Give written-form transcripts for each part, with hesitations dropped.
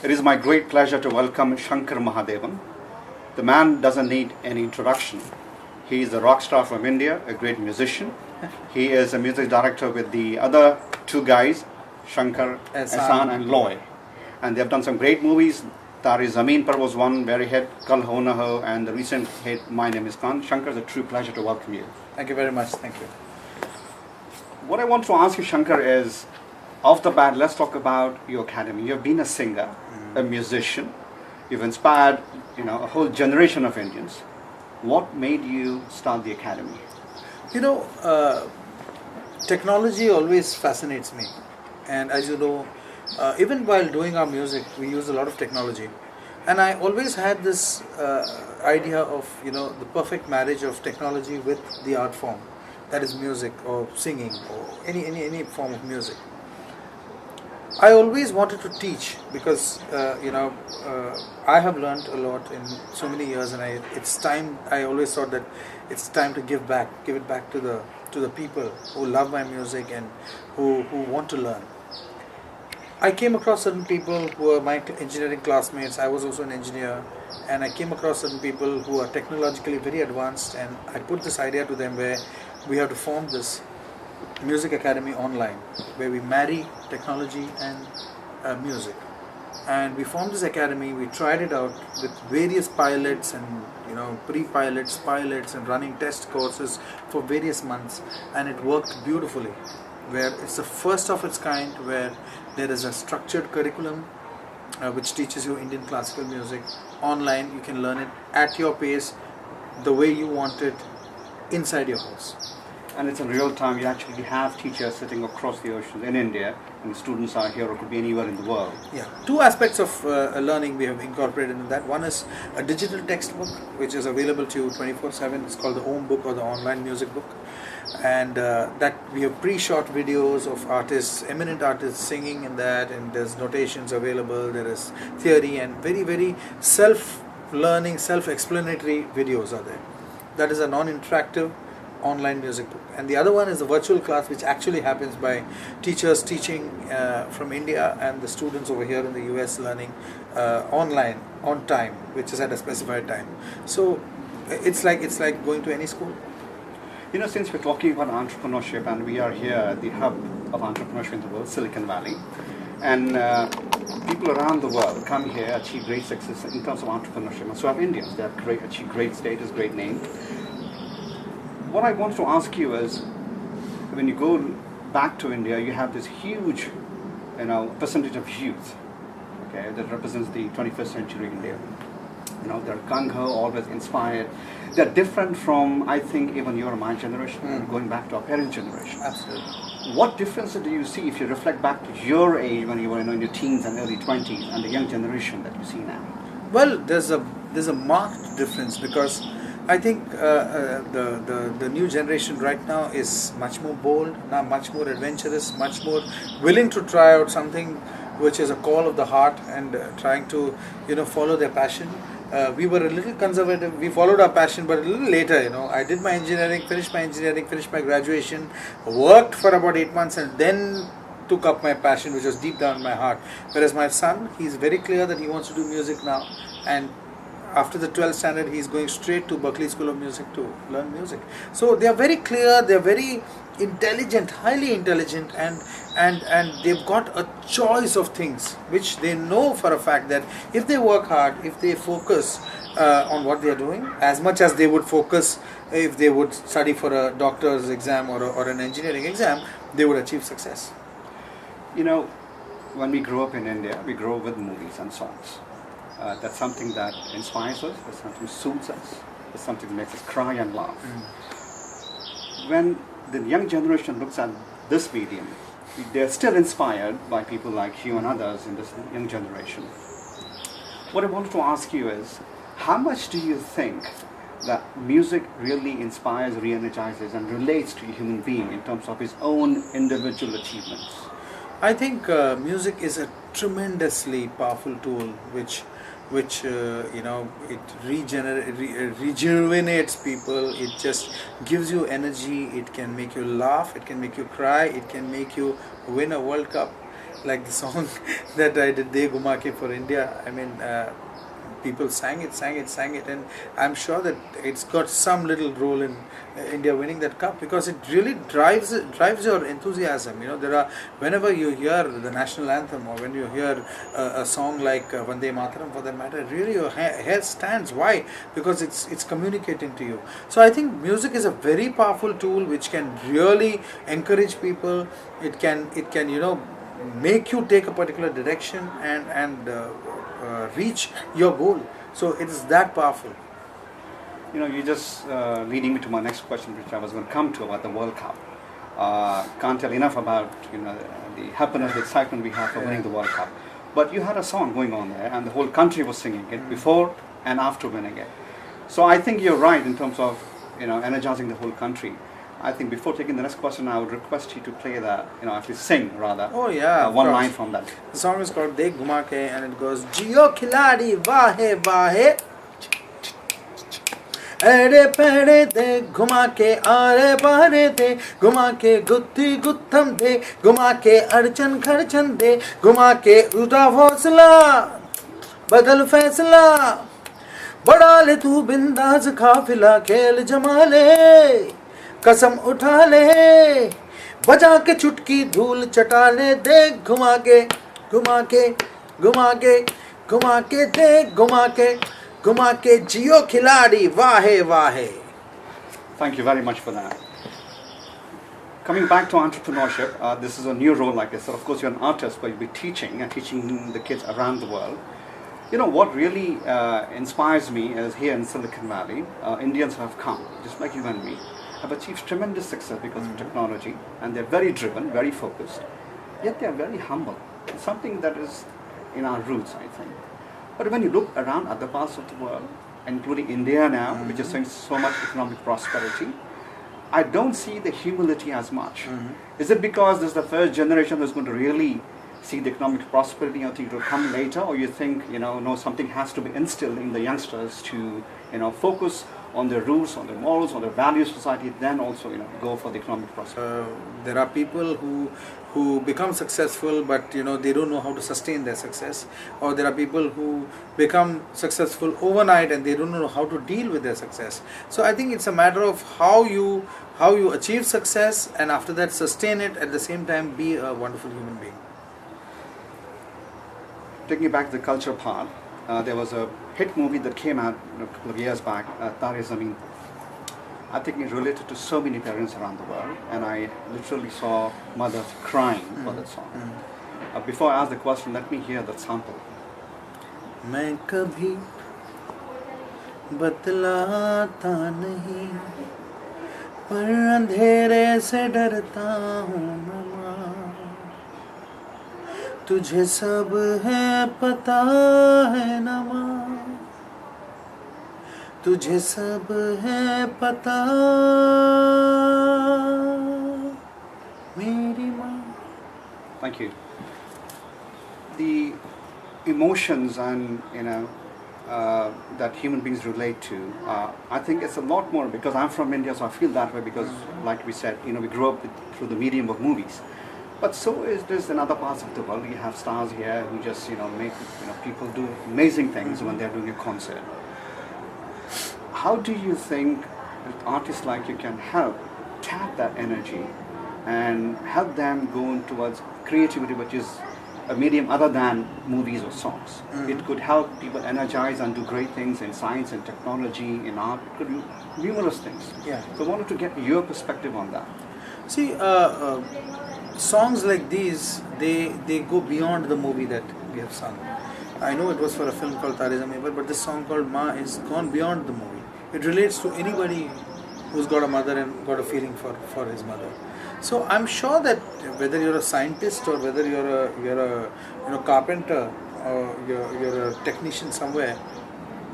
It is my great pleasure to welcome Shankar Mahadevan. The man doesn't need any introduction. He is a rock star from India, a great musician. He is a music director with the other two guys, Shankar, Ehsan and Loy. And they have done some great movies. Tari Zameen Par was one very hit, Kal Ho Na Ho, and the recent hit, My Name is Khan. Shankar, it's a true pleasure to welcome you. Thank you very much. Thank you. What I want to ask you, Shankar, is off the bat, let's talk about your academy. You've been a singer, a musician. You've inspired, a whole generation of Indians. What made you start the academy? Technology always fascinates me. And as you know, even while doing our music, we use a lot of technology. And I always had this idea of, the perfect marriage of technology with the art form. That is music or singing or any form of music. I always wanted to teach because I have learned a lot in so many years, and it's time. I always thought that it's time to give it back to the people who love my music and who want to learn. I came across certain people who were my engineering classmates. I was also an engineer, and I came across certain people who are technologically very advanced, and I put this idea to them where we have to form this music academy online, where we marry technology and music. And we formed this academy. We tried it out with various pilots and pre-pilots, pilots, and running test courses for various months, and it worked beautifully. Where it's the first of its kind, where there is a structured curriculum which teaches you Indian classical music online. You can learn it at your pace, the way you want it, inside your house. And it's in real time. You actually have teachers sitting across the ocean in India, and the students are here or could be anywhere in the world. Yeah, two aspects of learning we have incorporated in that. One is a digital textbook which is available to you 24/7. It's called the Home Book or the Online Music Book. And that we have pre-shot videos of artists, eminent artists singing in that, and there's notations available, there is theory, and very, very self-learning, self-explanatory videos are there. That is a non-interactive online music book. And the other one is the virtual class, which actually happens by teachers teaching from India and the students over here in the US learning online on time, which is at a specified time. So it's like going to any school. Since we're talking about entrepreneurship, and we are here at the hub of entrepreneurship in the world, Silicon Valley, and people around the world come here, achieve great success in terms of entrepreneurship. And so have Indians. They have achieved great status, great name. What I want to ask you is, when you go back to India, you have this huge, percentage of youth, okay, that represents the 21st century India. They're gung-ho, always inspired. They're different from, I think, even your and my generation, going back to our parents' generation. Absolutely. What difference do you see if you reflect back to your age when you were in your teens and early 20s and the young generation that you see now? Well, there's a marked difference because I think the new generation right now is much more bold, now much more adventurous, much more willing to try out something which is a call of the heart and trying to follow their passion. We were a little conservative. We followed our passion, but a little later. I did my engineering, finished my graduation, worked for about 8 months, and then took up my passion, which was deep down in my heart. Whereas my son, he's very clear that he wants to do music now, and after the 12th standard, he's going straight to Berklee School of Music to learn music. So they are very clear, they are very intelligent, highly intelligent, and they've got a choice of things which they know for a fact that if they work hard, if they focus on what they are doing, as much as they would focus if they would study for a doctor's exam or an engineering exam, they would achieve success. When we grow up in India, we grow up with movies and songs. That's something that inspires us, that's something that soothes us, that's something that makes us cry and laugh. When the young generation looks at this medium, they're still inspired by people like you and others in this young generation. What I wanted to ask you is, how much do you think that music really inspires, re-energizes, and relates to a human being in terms of his own individual achievements? I think music is a tremendously powerful tool which it rejuvenates people. It just gives you energy. It can make you laugh, it can make you cry, it can make you win a World Cup. like the song that I did, De Gumake for India. I mean, people sang it, and I'm sure that it's got some little role in India winning that cup, because it really drives your enthusiasm. You know, there are, whenever you hear the national anthem, or when you hear a song like Vande Mataram, for that matter, really your hair stands. Why? Because it's communicating to you. So I think music is a very powerful tool which can really encourage people. It can make you take a particular direction and reach your goal. So it is that powerful. You know, you just leading me to my next question, which I was going to come to about the World Cup. Can't tell enough about the happiness, the excitement we have for winning the World Cup. But you had a song going on there, and the whole country was singing it before and after winning it. So I think you're right in terms of energizing the whole country. I think before taking the next question, I would request you to play that, actually sing rather. Oh yeah, one line from that. The song is called De Gumake, and it goes, Jio Khiladi Vahe Vahe, Ere Pere De Gumake Are Pare De Gumake Gutti Guttam De Gumake Archan Kharchan De Gumake Uta Faisla Badal Faisla Bada le tu bindaz khafila खेल जमा ले कसम उठा ले बजा के चुटकी धूल चटा ले देख घुमा के घुमा के घुमा के घुमा के देख घुमा के जियो खिलाड़ी वाहे वाहे. Thank you very much for that. Coming back to entrepreneurship, this is a new role, like I said. Of course, you're an artist, but you'll be teaching the kids around the world. You know, what really inspires me is here in Silicon Valley, Indians have come, just like you and me, have achieved tremendous success because of technology, and they're very driven, very focused, yet they're very humble. It's something that is in our roots, I think. But when you look around other parts of the world, including India now, which is showing so much economic prosperity, I don't see the humility as much. Is it because this is the first generation that's going to really see the economic prosperity, you think it will come later, or you think, no, something has to be instilled in the youngsters to, focus on their roots, on their morals, on their values, society, then also, go for the economic prosperity? There are people who become successful, but they don't know how to sustain their success, or there are people who become successful overnight and they don't know how to deal with their success. So I think it's a matter of how you achieve success, and after that sustain it, at the same time be a wonderful human being. Taking it back to the culture part, there was a hit movie that came out a couple of years back, Tare Zameen. I think it related to so many parents around the world, and I literally saw mothers crying for that song. Before I ask the question, let me hear that sample. मैं कभी बतलाता नहीं, पर अंधेरे से डरता हूँ मैं, तुझे सब है पता है ना माँ, तुझे सब है पता मेरी माँ. Thank you. The emotions and that human beings relate to, I think it's a lot more, because I'm from India, so I feel that way, because like we said, we grew up through the medium of movies. But so is this in other parts of the world. You have stars here who just make people do amazing things when they're doing a concert. How do you think with artists like you can help tap that energy and help them go towards creativity, which is a medium other than movies or songs? It could help people energize and do great things in science and technology, in art. It could do numerous things. Yeah. So I wanted to get your perspective on that. See, songs like these, they go beyond the movie that we have sung. I know it was for a film called Tare Zameen Par, but this song called Ma is gone beyond the movie. It relates to anybody who's got a mother and got a feeling for his mother. So I'm sure that whether you're a scientist or whether you're a carpenter or you're a technician somewhere,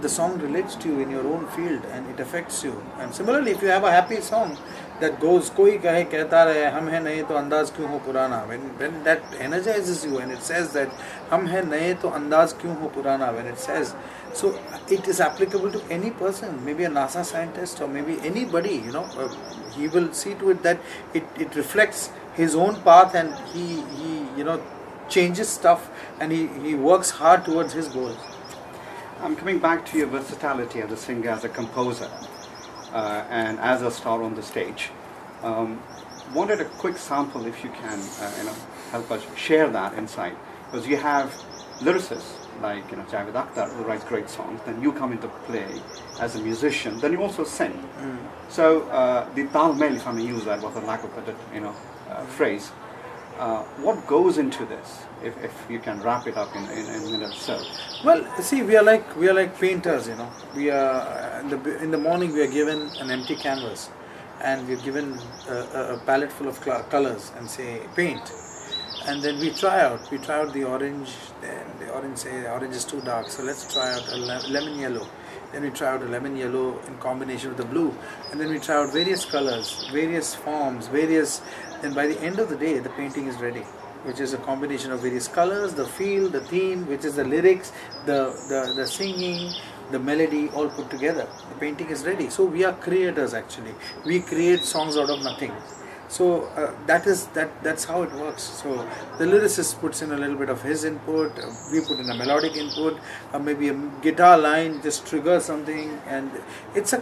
the song relates to you in your own field and it affects you. And similarly, if you have a happy song that goes, "Koi kahe kehta rahe, hum hai naye to andaz kyun ho purana," when that energizes you and it says that hum hai naye to andaz kyun ho purana, when it says, so it is applicable to any person, maybe a NASA scientist or maybe anybody, he will see to it that it reflects his own path, and he changes stuff, and he works hard towards his goals. I'm coming back to your versatility as a singer, as a composer, and as a star on the stage. Wanted a quick sample, if you can, help us share that insight, because you have lyricists like Javed Akhtar, who writes great songs. Then you come into play as a musician. Then you also sing. So the talmel, if I may use that, was a lack of better phrase. What goes into this? If you can wrap it up in a minute or so. Well, see, we are like painters. We are in the morning we are given an empty canvas, and we are given a palette full of colors and say paint, and then we try out the orange. Then the orange is too dark, so let's try out a lemon yellow. Then we try out a lemon yellow in combination with the blue, and then we try out various colors, various forms, and by the end of the day the painting is ready, which is a combination of various colors, the feel, the theme, which is the lyrics, the singing, the melody, all put together. The painting is ready. So we are creators actually. We create songs out of nothing. So that's how it works. So the lyricist puts in a little bit of his input, we put in a melodic input, maybe a guitar line just triggers something, and it's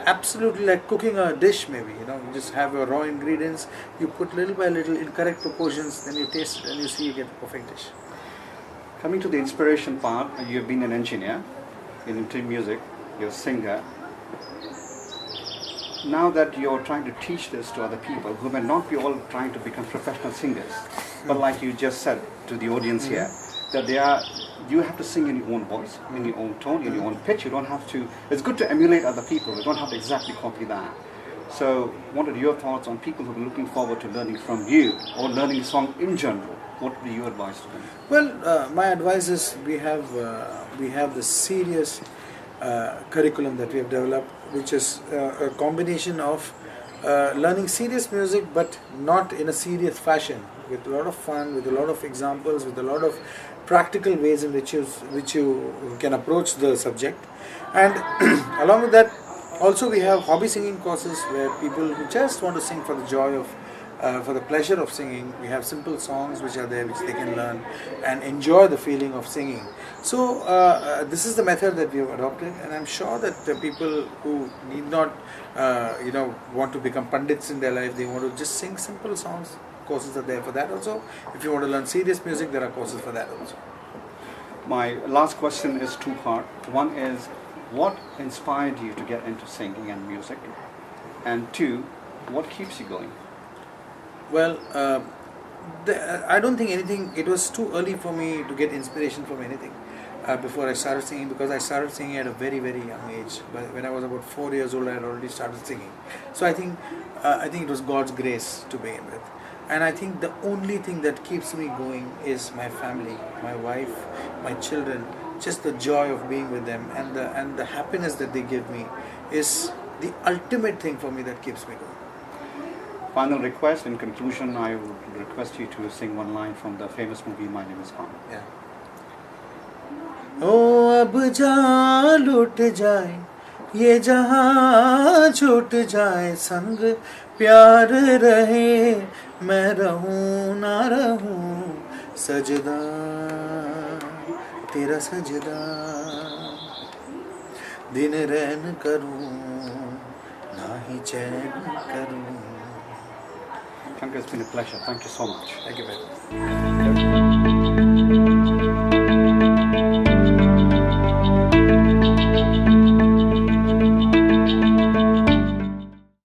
absolutely like cooking a dish. Maybe you just have your raw ingredients, you put little by little in correct proportions, then you taste it and you see you get the perfect dish. Coming to the inspiration part, you've been an engineer into music, you're a singer. Now that you're trying to teach this to other people who may not be all trying to become professional singers, but like you just said to the audience here, that you have to sing in your own voice, in your own tone, in your own pitch. You don't have to. It's good to emulate other people. You don't have to exactly copy that. So, what are your thoughts on people who are looking forward to learning from you or learning song in general? What would be your advice to them? Well, my advice is we have this serious curriculum that we have developed, which is a combination of learning serious music, but not in a serious fashion, with a lot of fun, with a lot of examples, with a lot of practical ways in which you can approach the subject. And along with that, also we have hobby singing courses where people who just want to sing for the joy of for the pleasure of singing. We have simple songs which are there, which they can learn and enjoy the feeling of singing. So this is the method that we have adopted, and I'm sure that the people who need not want to become pandits in their life, they want to just sing simple songs, courses are there for that also. If you want to learn serious music, there are courses for that also. My last question is two-part. One is, what inspired you to get into singing and music? And two, what keeps you going? Well, I don't think anything, it was too early for me to get inspiration from anything before I started singing, because I started singing at a very, very young age. But when I was about 4 years old, I had already started singing. So I think it was God's grace to begin with. And I think the only thing that keeps me going is my family, my wife, my children, just the joy of being with them, and the happiness that they give me is the ultimate thing for me that keeps me going. Final request, in conclusion, I would request you to sing one line from the famous movie My Name is Khan. Yeah. ओ अब जा लुट जाए ये जहां छूट जाए, संग प्यार रहे मैं रहूं ना रहूं, सजदा तेरा सजदा, दिन रैन करूं ना ही चैन करूं. Shankar, it's been a pleasure. Thank you so much. Thank you very much.